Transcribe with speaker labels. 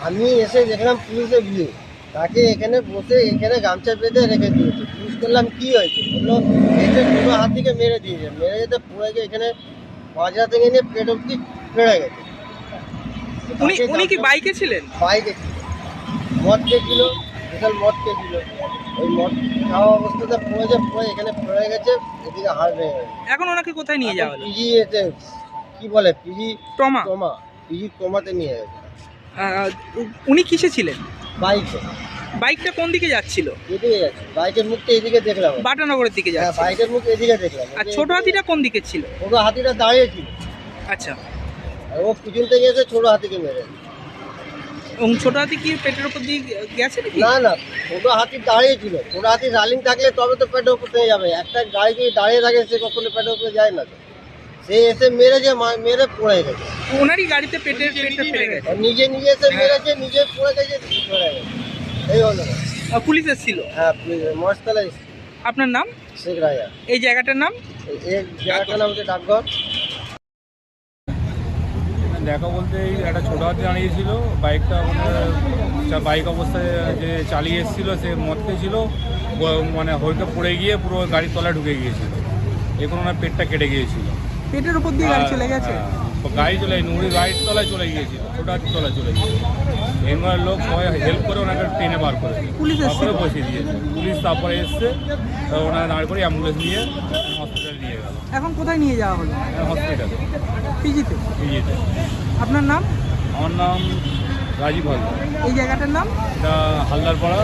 Speaker 1: আমি এসে দেখলাম পুলিশে ভিড়, তাকে এখানে বসে এখানে গামছা বেঁধে রেখে দিয়েছে। পুলিশ করলাম কি হয়েছে, বললো এসে দুটো হাতিকে মেরে দিয়েছে, মেরে যেতে পড়ে গিয়ে এখানে বাজরা থেকে নিয়ে পেট অব্দি ফেড়ে গেছে।
Speaker 2: উনি কি বাইকে ছিলেন?
Speaker 1: বাইকে ছিল, মদ খেয়েছিল, বিশাল মদ খেয়েছিল। ওই মদ খাওয়া অবস্থাতে পড়ে এখানে ফেড়ে গেছে, এদিকে হাড় ভেঙে গেছে।
Speaker 2: এখন ওনাকে কোথায় নিয়ে যাওয়া হলো?
Speaker 1: পিজি এতে কি বলে, পিজি
Speaker 2: ট্রমা।
Speaker 1: পিজি ট্রমাতে নিয়ে গেছে।
Speaker 2: উনি কিসে ছিলেন?
Speaker 1: বাইকে।
Speaker 2: বাইকটা কোন দিকে যাচ্ছিল?
Speaker 1: এদিকে যাচ্ছে, বাইকের মুখটা এদিকে দেখলাম।
Speaker 2: বাটানগরের দিকে
Speaker 1: হ্যাঁ,
Speaker 2: যাচ্ছে।
Speaker 1: বাইকের মুখ এদিকে দেখলাম।
Speaker 2: আর ছোট হাতিটা কোন দিকে ছিল?
Speaker 1: ছোট হাতিটা দাঁড়িয়ে ছিল,
Speaker 2: আচ্ছা,
Speaker 1: আর ও পিছন থেকে এসে ছোট হাতিকে মেরে।
Speaker 2: এবং ছোট হাতি কি পেটের উপর দিয়ে গেছে নাকি?
Speaker 1: না, ছোট হাতি দাঁড়িয়ে ছিল। ছোট হাতি রালিং থাকলে তবে তো পেটের উপর থেকে যাবে। একটা গাড়ি যদি দাঁড়িয়ে থাকে সে কখনো পেটের উপরে যায় না তো। সে এসে মেরেছে, মেরে পড়ে গেছে।
Speaker 2: ওনারই গাড়িতে পেটে ফেলে গেছে।
Speaker 1: আর নিজে এসে মেরেছে, নিজে পড়ে গেছে, পড়ে গেছে। এই হলো।
Speaker 2: পুলিশ এসেছিল?
Speaker 1: হ্যাঁ, মশতলায়।
Speaker 2: আপনার নাম?
Speaker 1: শেখ রাজা।
Speaker 2: এই জায়গাটার নাম?
Speaker 1: এই জায়গাটার নাম হচ্ছে ডাকঘর।
Speaker 3: দেখা বলতে এই একটা ছোটো হাতি দাঁড়িয়েছিল, বাইকটা বাইক অবস্থায় যে চালিয়ে এসেছিলো সে মদ খেয়েছিল, মানে হয়তো পড়ে গিয়ে পুরো গাড়ির তলায় ঢুকে গিয়েছিল। এখন ওনার পেটটা কেটে গিয়েছিল।
Speaker 2: পেটের উপর দিয়ে গাড়ি চলে গেছে?
Speaker 3: গাড়ি চলে উনি গাড়ির তলায় চলে গিয়েছিল, ছোটো হাতির তলায় চলে গিয়েছিল। এখানকার লোক সবাই হেল্প করে ওনাকে ট্রেনে বার করে
Speaker 2: পুলিশ
Speaker 3: তারপরে বসিয়ে দিয়েছে। পুলিশ তারপরে এসছে, ওনারা দাঁড় করে অ্যাম্বুলেন্স নিয়ে হসপিটালে নিয়ে গেল।
Speaker 2: এখন কোথায় নিয়ে যাওয়া হলো?
Speaker 3: হসপিটালে
Speaker 2: পিজিতে।
Speaker 3: পিজিতে।
Speaker 2: আপনার নাম?
Speaker 3: আমার নাম রাজীব হালদার।
Speaker 2: এই জায়গাটার নাম?
Speaker 3: এটা হালদারপাড়া।